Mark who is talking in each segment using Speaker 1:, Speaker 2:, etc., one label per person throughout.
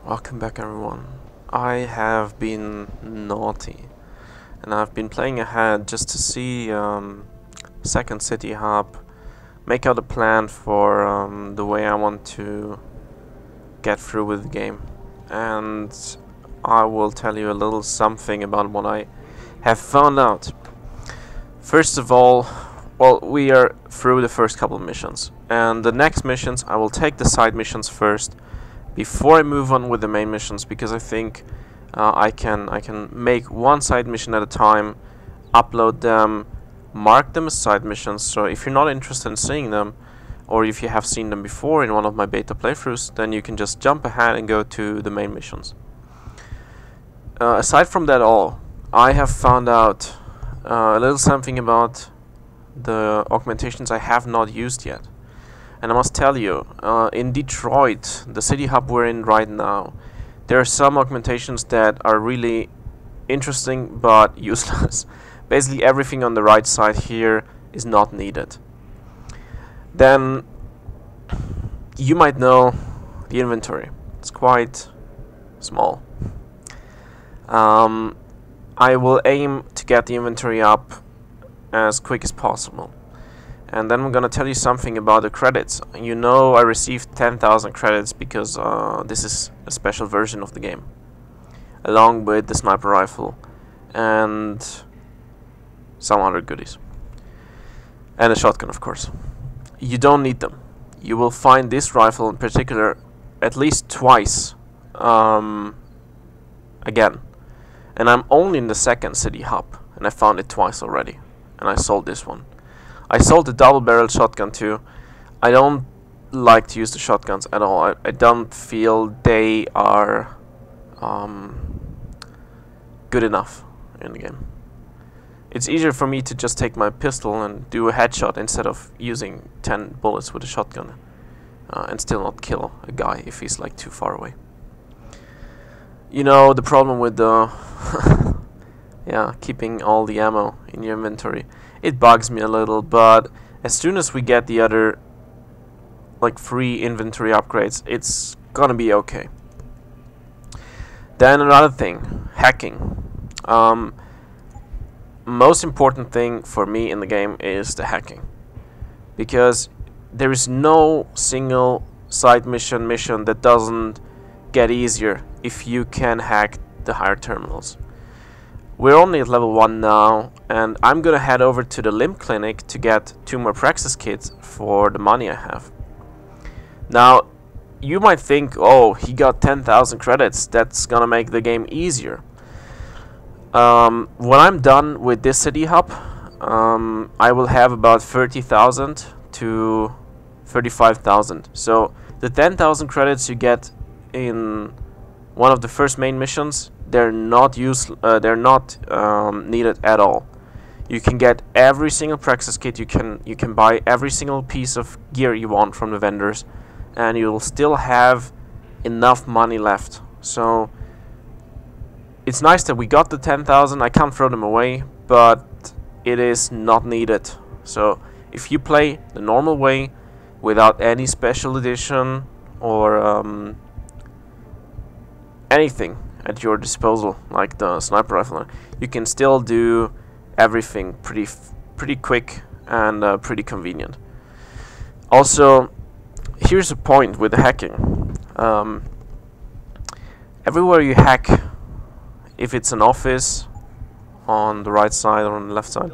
Speaker 1: Welcome back, everyone. I have been naughty and I've been playing ahead just to see second city hub, make out a plan for the way I want to get through with the game, and I will tell you a little something about what I have found out. First of all, well, we are through the first couple of missions, and the next missions I will take the side missions first before I move on with the main missions, because I think I can make one side mission at a time, upload them, mark them as side missions. So if you're not interested in seeing them, or if you have seen them before in one of my beta playthroughs, then you can just jump ahead and go to the main missions. Aside from that all, I have found out a little something about the augmentations I have not used yet. And I must tell you, in Detroit, the city hub we're in right now, there are some augmentations that are really interesting but useless. Basically everything on the right side here is not needed. Then you might know the inventory. It's quite small. I will aim to get the inventory up as quick as possible. And then I'm gonna tell you something about the credits. You know, I received 10,000 credits because this is a special version of the game, along with the sniper rifle and some other goodies, and a shotgun, of course. You don't need them. You will find this rifle in particular at least twice again, and I'm only in the second city hub, and I found it twice already, and I sold this one. I sold the double-barrel shotgun too. I don't like to use the shotguns at all. I don't feel they are good enough in the game. It's easier for me to just take my pistol and do a headshot instead of using 10 bullets with a shotgun and still not kill a guy if he's like too far away. You know, the problem with the yeah, keeping all the ammo in your inventory, it bugs me a little, but as soon as we get the other like free inventory upgrades, it's gonna be okay. Then another thing, hacking. Most important thing for me in the game is the hacking, because there is no single side mission that doesn't get easier if you can hack the higher terminals. We're only at level 1 now, and I'm gonna head over to the limb clinic to get 2 more praxis kits for the money I have. Now, you might think, oh, he got 10,000 credits, that's gonna make the game easier. When I'm done with this city hub, I will have about 30,000 to 35,000. So the 10,000 credits you get in one of the first main missions, they're not needed at all. You can get every single praxis kit, you can buy every single piece of gear you want from the vendors, and you'll still have enough money left. So it's nice that we got the 10,000. I can't throw them away, but it is not needed. So if you play the normal way without any special edition or anything at your disposal, like the sniper rifle, you can still do everything pretty quick and pretty convenient. Also, here's a point with the hacking. Everywhere you hack, if it's an office on the right side or on the left side,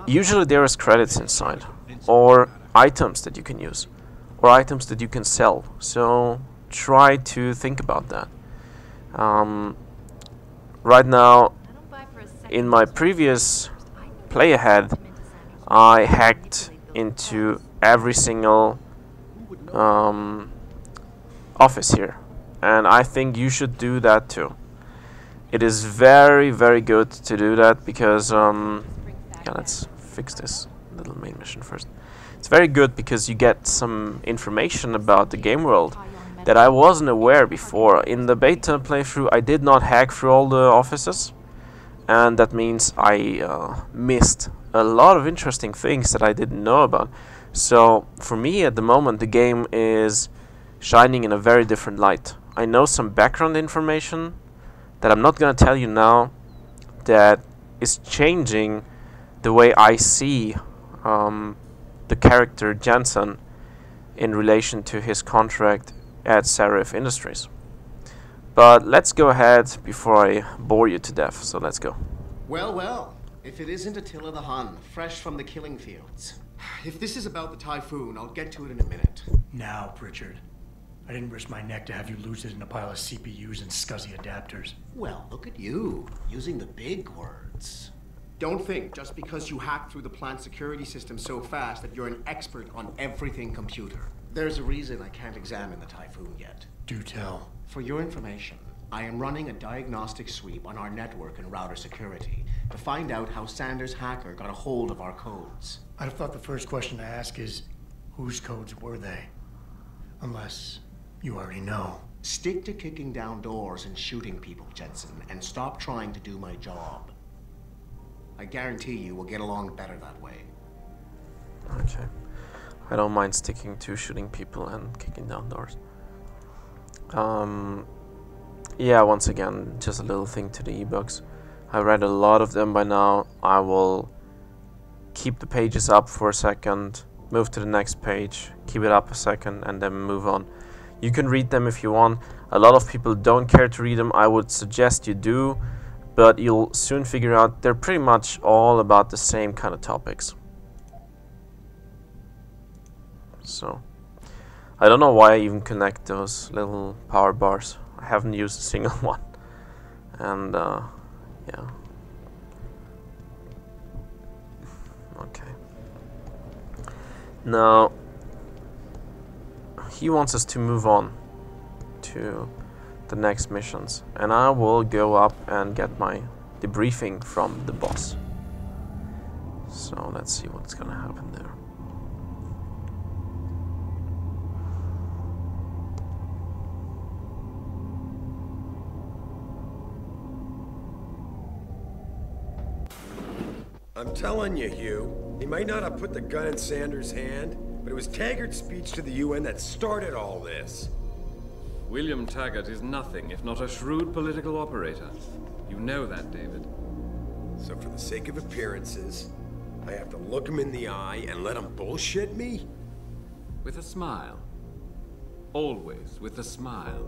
Speaker 1: usually there is credits inside, or items that you can use, or items that you can sell. So try to think about that. Right now, in my previous play ahead, I hacked into every single office here, and I think you should do that too. It is very, very good to do that because yeah, let's fix this little main mission first. It's very good because you get some information about the game world that I wasn't aware before. In the beta playthrough, I did not hack through all the offices, and that means I missed a lot of interesting things that I didn't know about. So for me at the moment, the game is shining in a very different light. I know some background information that I'm not gonna tell you now, that is changing the way I see the character Jensen in relation to his contract at Serif Industries. But let's go ahead before I bore you to death, so let's go.
Speaker 2: Well, well, if it isn't Attila the Hun, fresh from the killing fields. If this is about the typhoon, I'll get to it in a minute.
Speaker 3: Now, Pritchard. I didn't risk my neck to have you lose it in a pile of CPUs and scuzzy adapters.
Speaker 2: Well, look at you, using the big words. Don't think just because you hacked through the plant security system so fast that you're an expert on everything computer. There's a reason I can't examine the typhoon yet.
Speaker 3: Do tell.
Speaker 2: For your information, I am running a diagnostic sweep on our network and router security to find out how Sanders' hacker got a hold of our codes.
Speaker 3: I'd have thought the first question to ask is, whose codes were they? Unless you already know.
Speaker 2: Stick to kicking down doors and shooting people, Jensen, and stop trying to do my job. I guarantee you we'll get along better that way.
Speaker 1: Okay. I don't mind sticking to shooting people and kicking down doors. Yeah, once again, just a little thing to the ebooks. I read a lot of them by now. I will keep the pages up for a second, move to the next page, keep it up a second, and then move on. You can read them if you want. A lot of people don't care to read them. I would suggest you do, but you'll soon figure out they're pretty much all about the same kind of topics. So, I don't know why I even connect those little power bars. I haven't used a single one. And, yeah. Okay. Now, he wants us to move on to the next missions, and I will go up and get my debriefing from the boss. So let's see what's gonna happen there.
Speaker 4: I'm telling you, Hugh, he might not have put the gun in Sanders' hand, but it was Taggart's speech to the UN that started all this.
Speaker 5: William Taggart is nothing if not a shrewd political operator. You know that, David.
Speaker 4: So for the sake of appearances, I have to look him in the eye and let him bullshit me?
Speaker 5: With a smile. Always with a smile.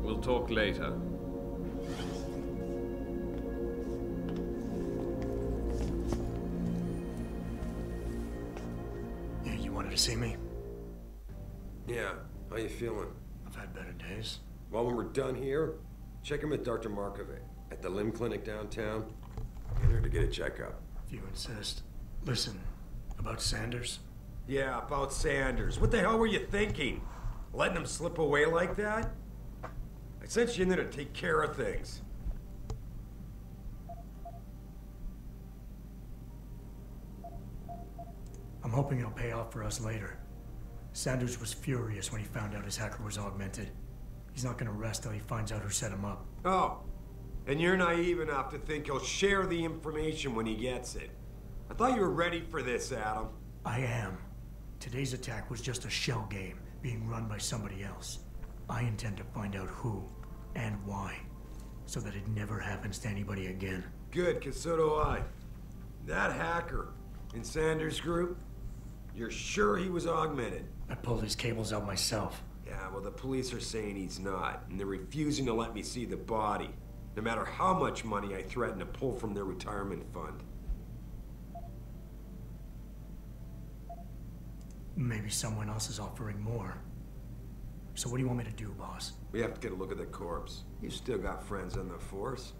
Speaker 5: We'll talk later.
Speaker 3: You wanted to see me?
Speaker 4: Yeah, how you feeling?
Speaker 3: I've had better days.
Speaker 4: Well, when we're done here, check him with Dr. Markovic at the limb clinic downtown. Get her to get a checkup.
Speaker 3: If you insist. Listen, about Sanders?
Speaker 4: Yeah, about Sanders. What the hell were you thinking? Letting him slip away like that? I sent you in there to take care of things.
Speaker 3: I'm hoping it'll pay off for us later. Sanders was furious when he found out his hacker was augmented. He's not gonna rest till he finds out who set him up.
Speaker 4: Oh, and you're naive enough to think he'll share the information when he gets it. I thought you were ready for this, Adam.
Speaker 3: I am. Today's attack was just a shell game being run by somebody else. I intend to find out who and why, so that it never happens to anybody again.
Speaker 4: Good, 'cause so do I. That hacker in Sanders' group, you're sure he was augmented?
Speaker 3: I pulled his cables out myself.
Speaker 4: Yeah, well, the police are saying he's not, and they're refusing to let me see the body, no matter how much money I threaten to pull from their retirement fund.
Speaker 3: Maybe someone else is offering more. So what do you want me to do, boss?
Speaker 4: We have to get a look at the corpse. You still got friends on the force.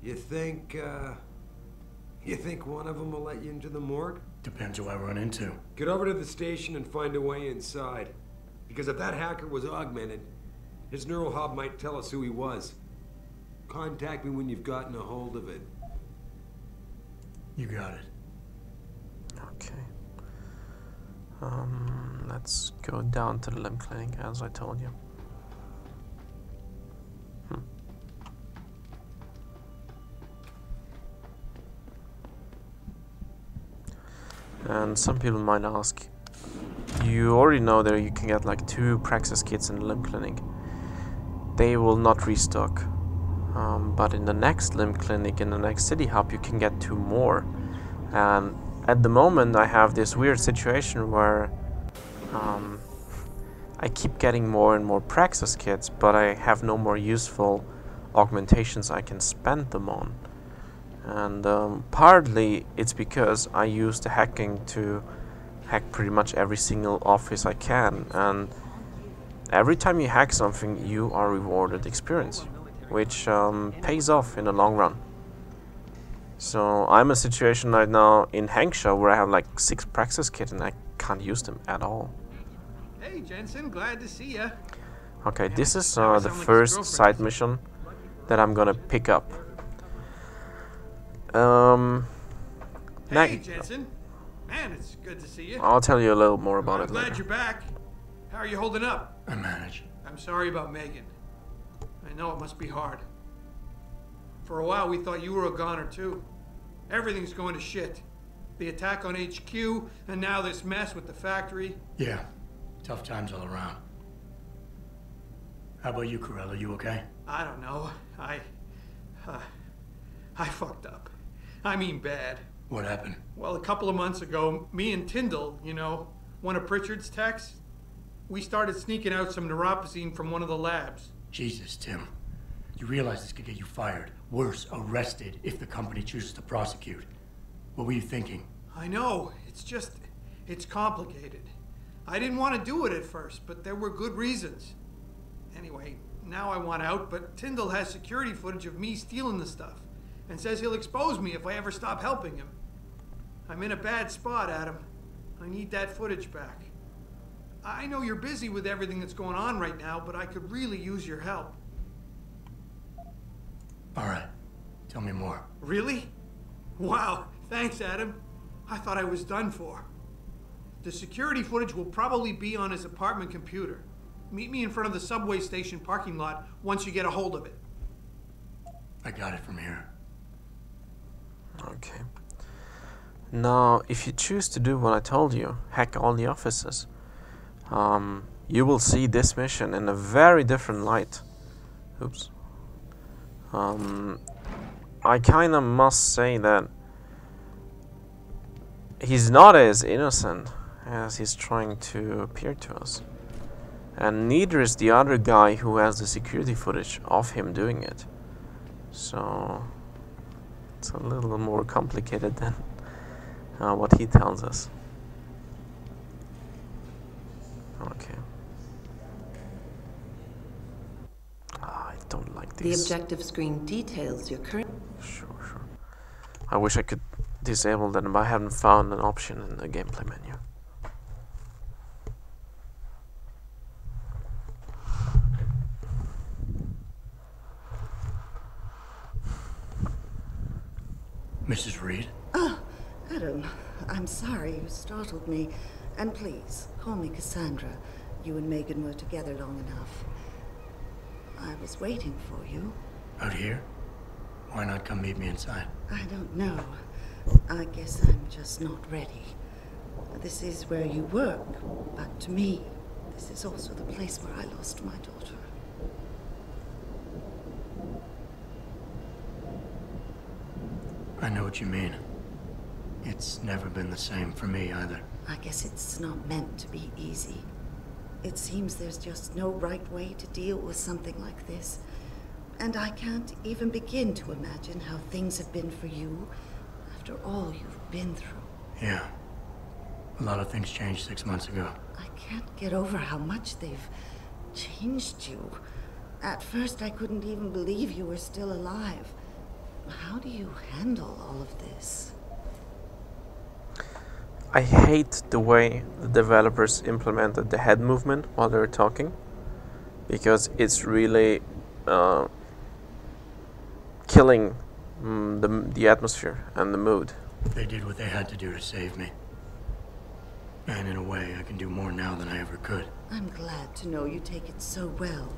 Speaker 4: You think one of them will let you into the morgue?
Speaker 3: Depends who I run into.
Speaker 4: Get over to the station and find a way inside. Because if that hacker was augmented, his neural hub might tell us who he was. Contact me when you've gotten a hold of it.
Speaker 3: You got it.
Speaker 1: Okay. Let's go down to the limb clinic, as I told you. And some people might ask, you already know that you can get like 2 Praxis kits in the limb clinic. They will not restock. But in the next limb clinic, in the next city hub, you can get 2 more. And at the moment I have this weird situation where I keep getting more and more Praxis kits, but I have no more useful augmentations I can spend them on. And partly it's because I use the hacking to hack pretty much every single office I can, and every time you hack something you are rewarded experience, which pays off in the long run. So I'm in a situation right now in Hangsha where I have like 6 Praxis kits and I can't use them at all.
Speaker 6: Hey Jensen, glad to see ya.
Speaker 1: Okay, this is the first side mission that I'm gonna pick up.
Speaker 6: Hey Jensen, man, it's good to see you.
Speaker 1: I'll tell you a little more about
Speaker 6: I'm
Speaker 1: it
Speaker 6: glad
Speaker 1: later.
Speaker 6: you're back. How are you holding up?
Speaker 3: I manage.
Speaker 6: I'm sorry about Megan. I know it must be hard. For a while we thought you were a goner too. Everything's going to shit. The attack on HQ, and now this mess with the factory.
Speaker 3: Yeah, tough times all around. How about you, Carell? Are you okay?
Speaker 6: I don't know. I fucked up. I mean bad.
Speaker 3: What happened?
Speaker 6: Well, a couple of months ago, me and Tindall, you know, one of Pritchard's techs, we started sneaking out some Neuropezyne from one of the labs.
Speaker 3: Jesus, Tim. You realize this could get you fired. Worse, arrested if the company chooses to prosecute. What were you thinking?
Speaker 6: I know. It's complicated. I didn't want to do it at first, but there were good reasons. Anyway, now I want out, but Tindall has security footage of me stealing the stuff and says he'll expose me if I ever stop helping him. I'm in a bad spot, Adam. I need that footage back. I know you're busy with everything that's going on right now, but I could really use your help.
Speaker 3: All right. Tell me more.
Speaker 6: Really? Wow. Thanks, Adam. I thought I was done for. The security footage will probably be on his apartment computer. Meet me in front of the subway station parking lot once you get a hold of it.
Speaker 3: I got it from here.
Speaker 1: Okay. Now, if you choose to do what I told you, hack all the offices, you will see this mission in a very different light. Oops. I kinda must say that he's not as innocent as he's trying to appear to us. And neither is the other guy who has the security footage of him doing it. So it's a little more complicated than what he tells us. Okay. I don't like
Speaker 7: The
Speaker 1: these.
Speaker 7: objective screen details your current...
Speaker 1: Sure. I wish I could disable them, but I haven't found an option in the gameplay menu.
Speaker 3: Mrs. Reed?
Speaker 8: Oh, Adam, I'm sorry you startled me. And please, call me Cassandra. You and Megan were together long enough. I was waiting for you.
Speaker 3: Out here? Why not come meet me inside?
Speaker 8: I don't know. I guess I'm just not ready. This is where you work, but to me, this is also the place where I lost my daughter.
Speaker 3: I know what you mean. It's never been the same for me either.
Speaker 8: I guess it's not meant to be easy. It seems there's just no right way to deal with something like this. And I can't even begin to imagine how things have been for you after all you've been through.
Speaker 3: Yeah. A lot of things changed 6 months ago.
Speaker 8: I can't get over how much they've changed you. At first, I couldn't even believe you were still alive. How do you handle all of this?
Speaker 1: I hate the way the developers implemented the head movement while they were talking, because it's really killing the atmosphere and the mood.
Speaker 3: They did what they had to do to save me. And in a way, I can do more now than I ever could.
Speaker 8: I'm glad to know you take it so well.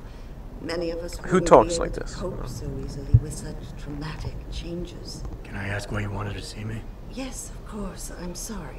Speaker 8: Many of us
Speaker 1: Who
Speaker 8: wouldn't
Speaker 1: talks
Speaker 8: be able
Speaker 1: like
Speaker 8: to
Speaker 1: this?
Speaker 8: cope so easily with such traumatic changes.
Speaker 3: Can I ask why you wanted to see me?
Speaker 8: Yes, of course. I'm sorry.